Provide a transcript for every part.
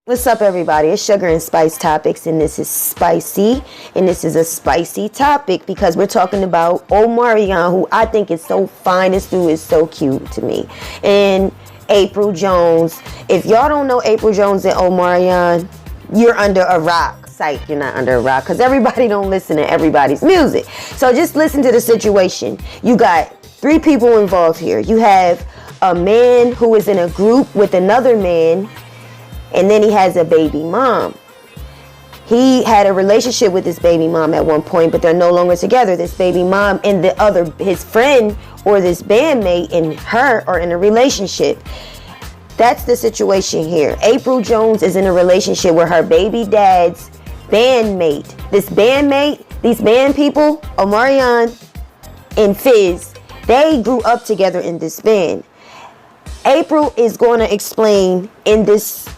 What's up, everybody? It's Sugar and Spice Topics, and this is spicy, and this is a spicy topic because we're talking about Omarion, who I think is so fine. This dude is so cute to me. And Apryl Jones. If y'all don't know Apryl Jones and Omarion, you're under a rock. Psych, you're not under a rock, because everybody don't listen to everybody's music. So just listen to the situation. You got three people involved here. You have a man who is in a group with another man, and then he has a baby mom. He had a relationship with this baby mom at one point, but they're no longer together. This baby mom and his friend or this bandmate and her are in a relationship. That's the situation here. Apryl Jones is in a relationship with her baby dad's bandmate. These band people, Omarion and Fizz, they grew up together in this band. Apryl is going to explain in this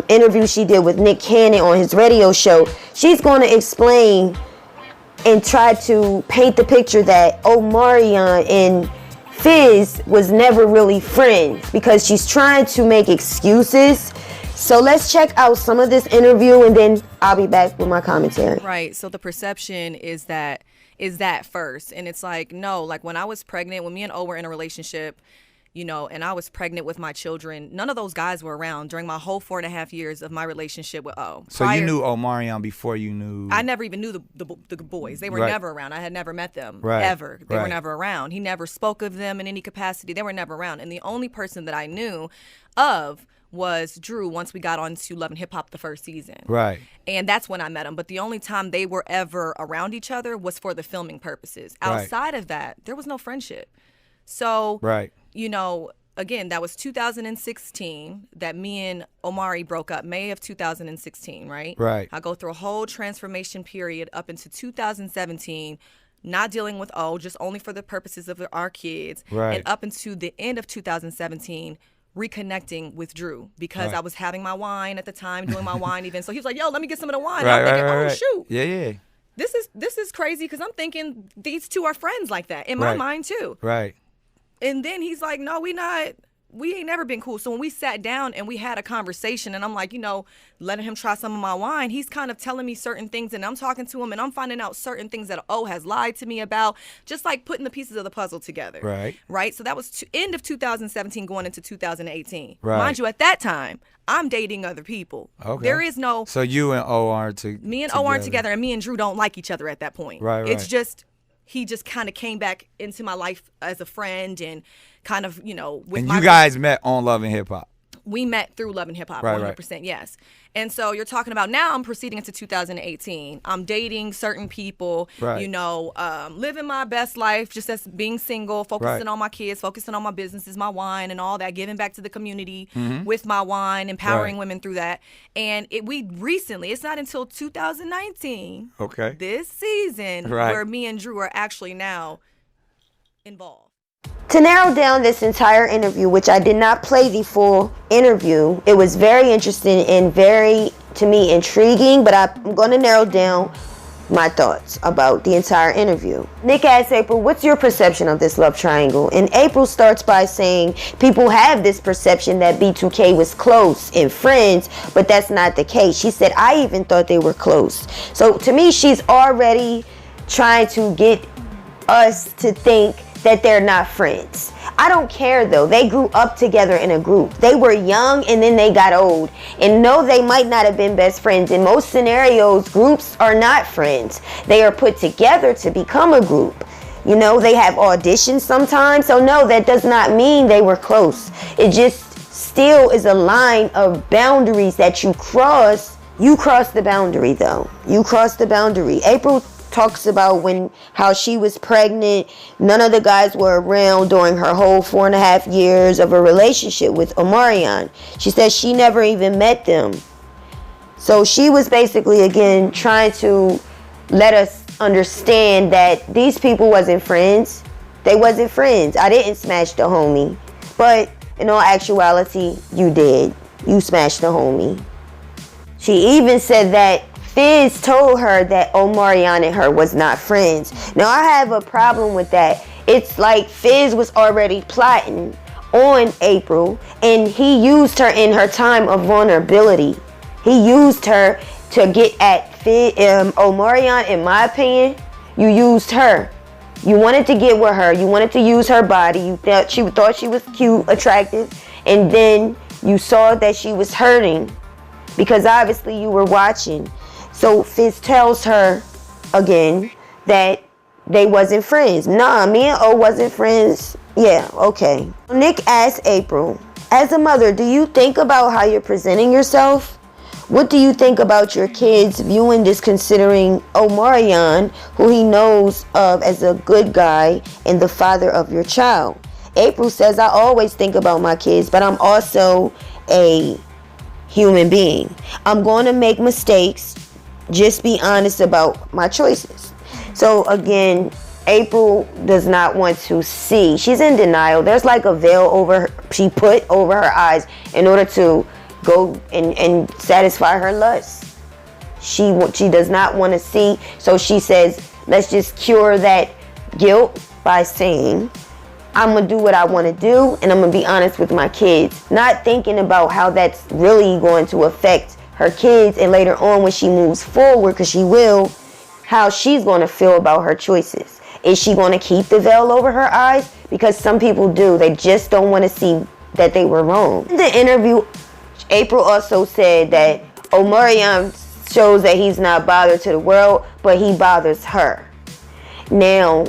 interview she did with Nick Cannon on his radio show. She's going to explain and try to paint the picture that Omarion and Fizz was never really friends, because she's trying to make excuses. So let's check out some of this interview, and then I'll be back with my commentary. Right. So the perception is that first, and it's like, no, like when I was pregnant, when me and O were in a relationship, you know, and I was pregnant with my children, none of those guys were around during my whole 4.5 years of my relationship with O. So you knew Omarion before you knew... I never even knew the boys. They were never around. I had never met them, ever. They were never around. He never spoke of them in any capacity. They were never around. And the only person that I knew of was Drew once we got on to Love and Hip Hop the first season. Right. And that's when I met him. But the only time they were ever around each other was for the filming purposes. Outside of that, there was no friendship. So, you know, again, that was 2016 that me and Omari broke up, May of 2016, right? Right. I go through a whole transformation period up into 2017, not dealing with O, just only for the purposes of our kids. Right. And up into the end of 2017, reconnecting with Drew, because I was having my wine at the time, doing my wine event. So he was like, yo, let me get some of the wine. And I'm thinking, shoot. Yeah. This is crazy, because I'm thinking these two are friends like that in my mind too. Right. And then he's like, no, we ain't never been cool. So when we sat down and we had a conversation, and I'm like, you know, letting him try some of my wine, he's kind of telling me certain things, and I'm talking to him, and I'm finding out certain things that O has lied to me about, just like putting the pieces of the puzzle together. Right. So that was end of 2017 going into 2018. Mind you, at that time, I'm dating other people. Okay. There is no... So you and O aren't together. Me and O aren't together, and me and Drew don't like each other at that point. Right. It's just... He just kind of came back into my life as a friend, and kind of, you know, with you guys met on Love and Hip Hop. We met through Love and Hip Hop, 100%, yes. And so you're talking about now I'm proceeding into 2018. I'm dating certain people, you know, living my best life, just as being single, focusing on my kids, focusing on my businesses, my wine and all that, giving back to the community with my wine, empowering women through that. And it's not until 2019, this season, where me and Drew are actually now involved. To narrow down this entire interview, which I did not play the full interview, it was very interesting and very, to me, intriguing, but I'm going to narrow down my thoughts about the entire interview. Nick asks Apryl, what's your perception of this love triangle? And Apryl starts by saying people have this perception that B2K was close and friends, but that's not the case. She said, I even thought they were close. So to me, she's already trying to get us to think that they're not friends. I don't care though. They grew up together in a group. They were young and then they got old. And no, they might not have been best friends. In most scenarios, groups are not friends. They are put together to become a group. You know, they have auditions sometimes. So no, that does not mean they were close. It just still is a line of boundaries that you cross. You cross the boundary though. You cross the boundary. Apryl talks about how she was pregnant. None of the guys were around during her whole 4.5 years of a relationship with Omarion. She says she never even met them. So she was basically, again, trying to let us understand that these people wasn't friends. They wasn't friends. I didn't smash the homie. But in all actuality, you did. You smashed the homie. She even said that Fizz told her that Omarion and her was not friends. Now, I have a problem with that. It's like Fizz was already plotting on Apryl, and he used her in her time of vulnerability. He used her to get at Omarion, in my opinion. You used her. You wanted to get with her. You wanted to use her body. You thought she was cute, attractive. And then you saw that she was hurting because obviously you were watching. So Fizz tells her again that they wasn't friends. Nah, me and O wasn't friends. Yeah, okay. Nick asked Apryl, as a mother, do you think about how you're presenting yourself? What do you think about your kids viewing this, considering Omarion, who he knows of as a good guy and the father of your child? Apryl says, I always think about my kids, but I'm also a human being. I'm going to make mistakes. Just be honest about my choices. So again, Apryl does not want to see. She's in denial. There's like a veil over her, she put over her eyes in order to go and satisfy her lust. She does not want to see. So she says, let's just cure that guilt by saying, I'm going to do what I want to do, and I'm going to be honest with my kids. Not thinking about how that's really going to affect her kids, and later on when she moves forward, because she will, how she's going to feel about her choices. Is she going to keep the veil over her eyes? Because some people do. They just don't want to see that they were wrong. In the interview, Apryl also said that Omarion shows that he's not bothered to the world, but he bothers her. Now,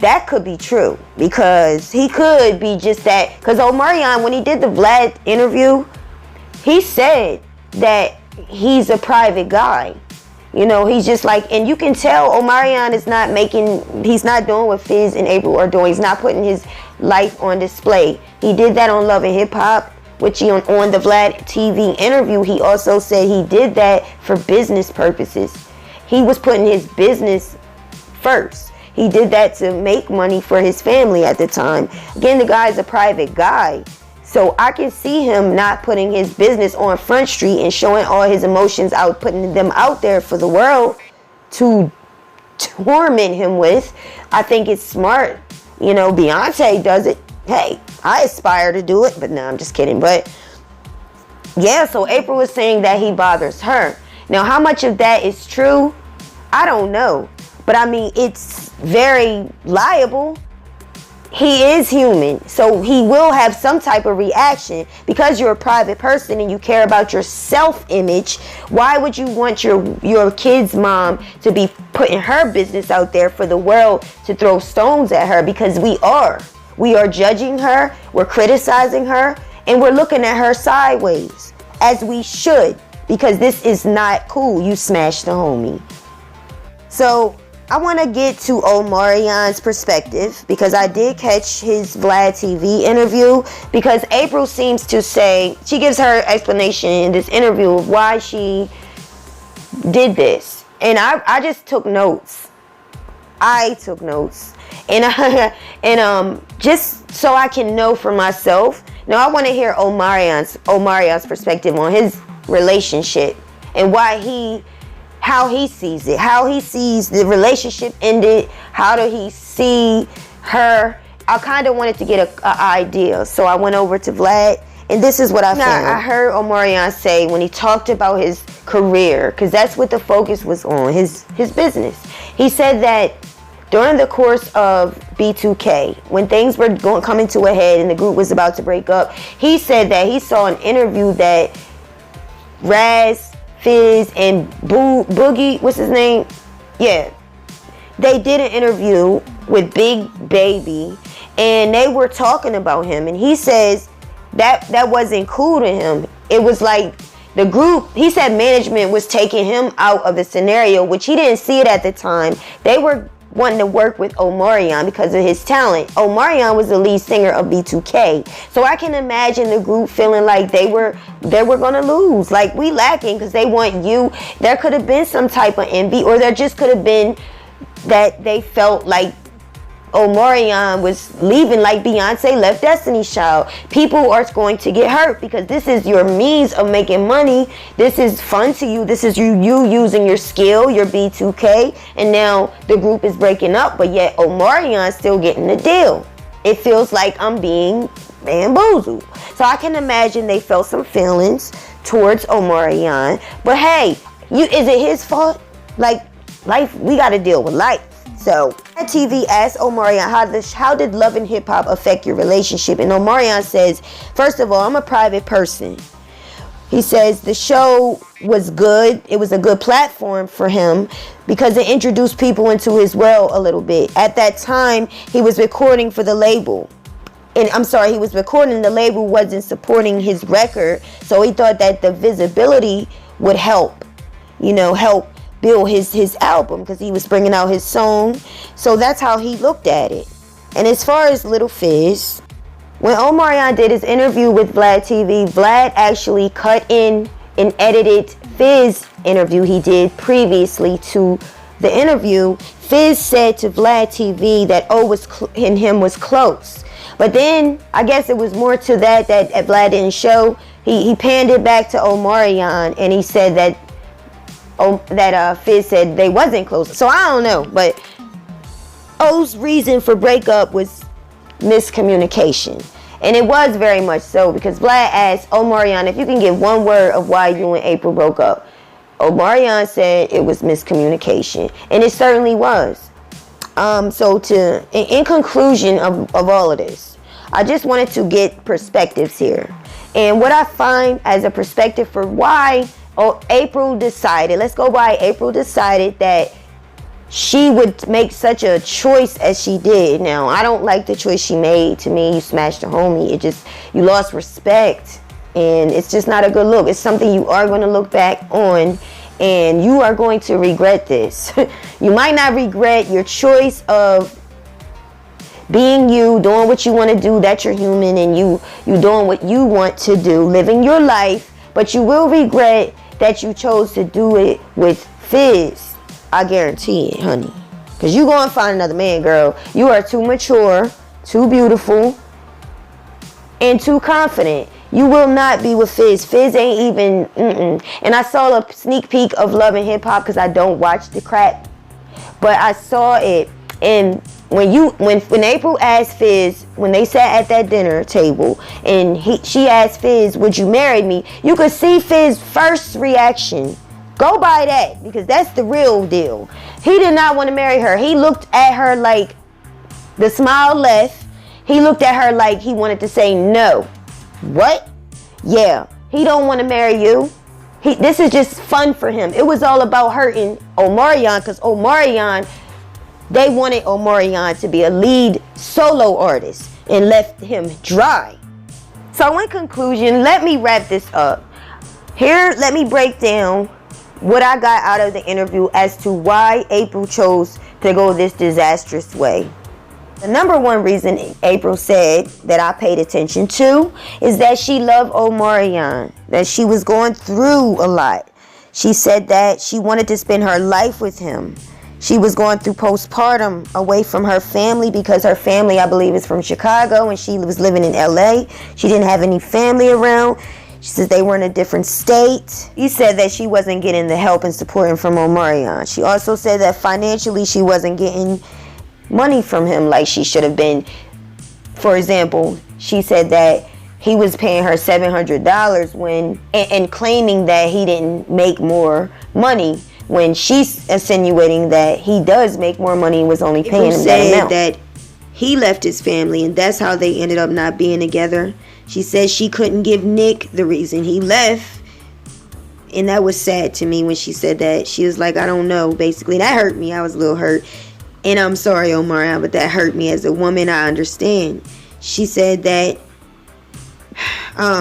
that could be true, because he could be just that. Because Omarion, when he did the Vlad interview, he said that he's a private guy. You know, he's just like, and you can tell Omarion is not he's not doing what Fizz and Apryl are doing. He's not putting his life on display. He did that on Love and Hip Hop, which he on the Vlad TV interview, he also said he did that for business purposes. He was putting his business first. He did that to make money for his family at the time. Again, the guy's a private guy. So I can see him not putting his business on Front Street and showing all his emotions out, putting them out there for the world to torment him with. I think it's smart. You know, Beyonce does it. Hey, I aspire to do it, but no, I'm just kidding. But yeah, so Apryl was saying that he bothers her. Now, how much of that is true? I don't know. But I mean, it's very liable. He is human, so he will have some type of reaction. Because you're a private person and you care about your self-image, why would you want your kid's mom to be putting her business out there for the world to throw stones at her? Because we are judging her, we're criticizing her, and we're looking at her sideways, as we should, because this is not cool. You smashed the homie. So I want to get to Omarion's perspective, because I did catch his Vlad TV interview, because Apryl seems to say, she gives her explanation in this interview of why she did this. And I just took notes. I took notes. And just so I can know for myself. Now I want to hear Omarion's perspective on his relationship and how he sees it, how he sees the relationship ended, how do he see her. I kind of wanted to get an idea, so I went over to Vlad, and this is what I found. I heard Omarion say when he talked about his career, because that's what the focus was on, his business. He said that during the course of B2K, when things were coming to a head and the group was about to break up, he said that he saw an interview that Raz, Fizz, and Boogie, what's his name? Yeah. They did an interview with Big Baby, and they were talking about him. And he says that wasn't cool to him. It was like the group, he said management was taking him out of the scenario, which he didn't see it at the time. They were wanting to work with Omarion because of his talent. Omarion was the lead singer of B2K. So I can imagine the group feeling like they were going to lose. Like, we lacking because they want you. There could have been some type of envy, or there just could have been that they felt like Omarion was leaving like Beyonce left Destiny's Child. People are going to get hurt because this is your means of making money. This is fun to you. This is you using your skill, your B2K, and now the group is breaking up, but yet Omarion's still getting the deal. It feels like I'm being bamboozled. So I can imagine they felt some feelings towards Omarion. But hey, is it his fault? Like, life, we got to deal with life. So, TV asked Omarion, how did love and hip hop affect your relationship? And Omarion says, first of all, I'm a private person. He says the show was good. It was a good platform for him because it introduced people into his world a little bit. At that time, he was recording for the label. And I'm sorry, he was recording, the label wasn't supporting his record. So he thought that the visibility would help build his album because he was bringing out his song. So that's how he looked at it. And as far as Little Fizz, when Omarion did his interview with Vlad TV, Vlad actually cut in and edited Fizz interview he did previously to the interview. Fizz said to Vlad TV that and him was close. But then I guess it was more to that Vlad didn't show. He panned it back to Omarion and he said that Fizz said they wasn't close. So I don't know, but O's reason for breakup was miscommunication. And it was very much so because Vlad asked Omarion if you can give one word of why you and Apryl broke up. Omarion said it was miscommunication, and it certainly was. So in conclusion of all of this, I just wanted to get perspectives here. And what I find as a perspective for why Apryl decided, let's go by Apryl decided that she would make such a choice as she did. Now, I don't like the choice she made. To me, you smashed a homie. You lost respect. And it's just not a good look. It's something you are going to look back on. And you are going to regret this. You might not regret your choice of being you, doing what you want to do. That you're human and you doing what you want to do, living your life. But you will regret that you chose to do it with Fizz. I guarantee it, honey. Because you going to find another man, girl. You are too mature, too beautiful, and too confident. You will not be with Fizz. Fizz ain't even, And I saw a sneak peek of Love and Hip Hop because I don't watch the crap. But I saw it. And when Apryl asked Fizz, when they sat at that dinner table, and she asked Fizz, would you marry me? You could see Fizz's first reaction. Go by that, because that's the real deal. He did not want to marry her. He looked at her like the smile left. He looked at her like he wanted to say no. What? Yeah, he don't want to marry you. This is just fun for him. It was all about hurting Omarion, because they wanted Omarion to be a lead solo artist and left him dry. So in conclusion, let me wrap this up. Here, let me break down what I got out of the interview as to why Apryl chose to go this disastrous way. The number one reason Apryl said that I paid attention to is that she loved Omarion, that she was going through a lot. She said that she wanted to spend her life with him. She was going through postpartum away from her family because her family, I believe, is from Chicago and she was living in LA. She didn't have any family around. She says they were in a different state. He said that she wasn't getting the help and support from Omarion. She also said that financially she wasn't getting money from him like she should have been. For example, she said that he was paying her $700 and claiming that he didn't make more money when she's insinuating that he does make more money and was only paying him that amount. That he left his family and that's how they ended up not being together. She said she couldn't give Nick the reason he left. And that was sad to me when she said that. She was like, I don't know, basically. That hurt me. I was a little hurt. And I'm sorry, Omarion, but that hurt me. As a woman, I understand. She said that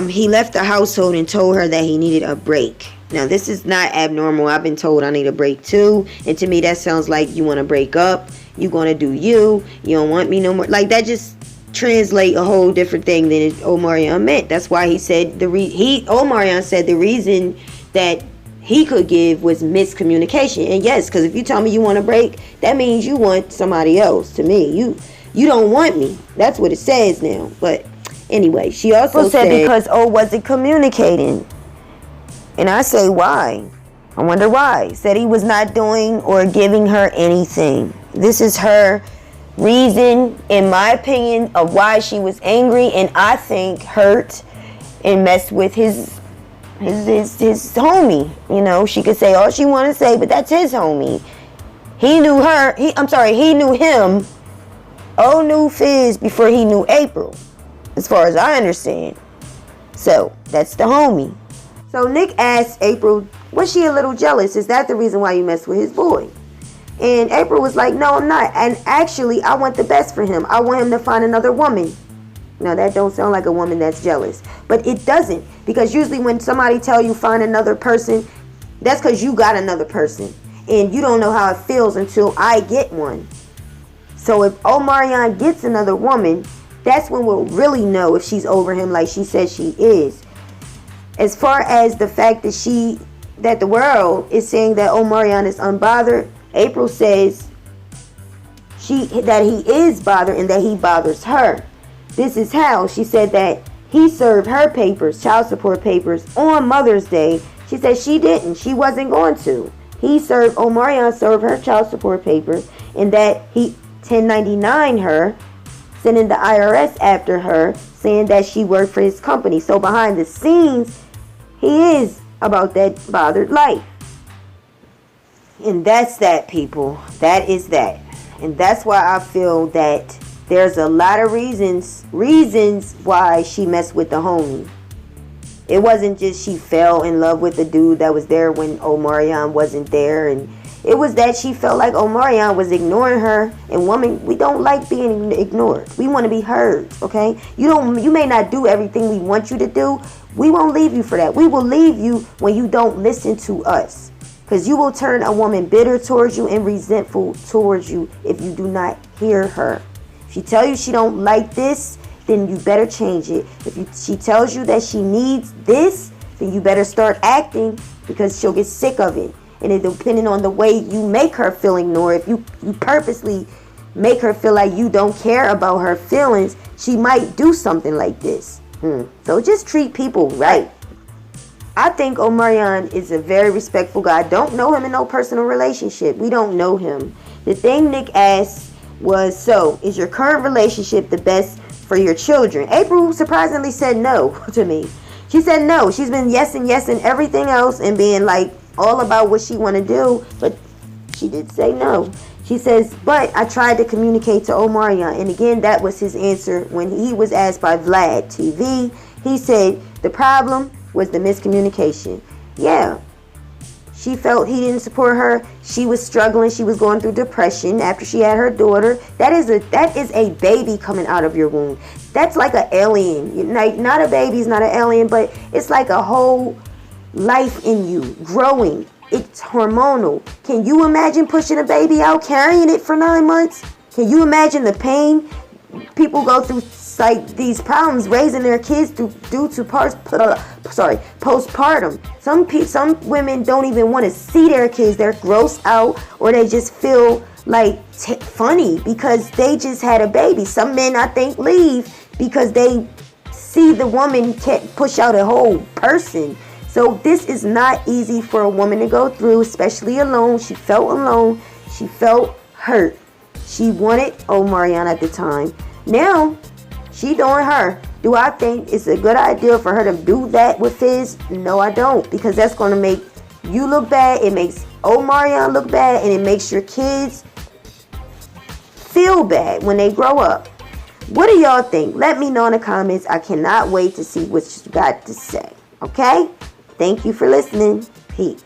he left the household and told her that he needed a break. Now, this is not abnormal. I've been told I need a break too. And to me, that sounds like you want to break up. You're going to do you. You don't want me no more. Like, that just translate a whole different thing than Omarion meant. That's why he said Omarion said the reason that he could give was miscommunication. And yes, because if you tell me you want a break, that means you want somebody else. To me, you don't want me. That's what it says now. But anyway, she also said because O wasn't communicating. And I say, why? I wonder why. Said he was not doing or giving her anything. This is her reason, in my opinion, of why she was angry and I think hurt and messed with his his homie. You know, she could say all she want to say, but that's his homie. He knew her. He knew him. Knew Fizz before he knew Apryl, as far as I understand. So that's the homie. So Nick asked Apryl, was she a little jealous? Is that the reason why you messed with his boy? And Apryl was like, no, I'm not. And actually, I want the best for him. I want him to find another woman. Now, that don't sound like a woman that's jealous. But it doesn't. Because usually when somebody tell you find another person, that's because you got another person. And you don't know how it feels until I get one. So if Omarion gets another woman, that's when we'll really know if she's over him like she says she is. As far as the fact that the world is saying that Omarion is unbothered, Apryl says that he is bothered and that he bothers her. This is how. She said that he served her papers, child support papers, on Mother's Day. She said she didn't. She wasn't going to. Omarion served her child support papers, and that he 1099 her, sending the IRS after her, saying that she worked for his company. So behind the scenes, he is about that bothered life. And that's that, people. That is that. And that's why I feel that there's a lot of reasons why she messed with the homie. It wasn't just she fell in love with the dude that was there when Omarion wasn't there. And it was that she felt like Omarion was ignoring her. And women, we don't like being ignored. We want to be heard, okay? You may not do everything we want you to do. We won't leave you for that. We will leave you when you don't listen to us. Because you will turn a woman bitter towards you and resentful towards you if you do not hear her. If she tells you she don't like this, then you better change it. If she tells you that she needs this, then you better start acting, because she'll get sick of it. And it depending on the way you make her feel ignored, if you purposely make her feel like you don't care about her feelings, she might do something like this. So just treat people right. I think Omarion is a very respectful guy. I don't know him in no personal relationship. We don't know him. The thing Nick asked was, so, is your current relationship the best for your children? Apryl surprisingly said no to me. She said no. She's been yes and everything else and being like all about what she want to do, but she did say no. She says, but I tried to communicate to Omarion, and again, that was his answer when he was asked by Vlad TV. He said the problem was the miscommunication. Yeah, she felt he didn't support her. She was struggling. She was going through depression after she had her daughter. That is a baby coming out of your womb. That's like an alien. Like, not a baby is not an alien, but it's like a whole life in you growing. It's hormonal. Can you imagine pushing a baby out, carrying it for 9 months? Can you imagine the pain people go through, like these problems raising their kids due to postpartum? Some women don't even want to see their kids. They're grossed out, or they just feel like funny because they just had a baby. Some men, I think, leave because they see the woman can't push out a whole person. So this is not easy for a woman to go through, especially alone. She felt alone. She felt hurt. She wanted Omarion at the time. Now, she doing her. Do I think it's a good idea for her to do that with Fizz? No, I don't. Because that's going to make you look bad. It makes Omarion look bad. And it makes your kids feel bad when they grow up. What do y'all think? Let me know in the comments. I cannot wait to see what you got to say. Okay? Thank you for listening. Peace.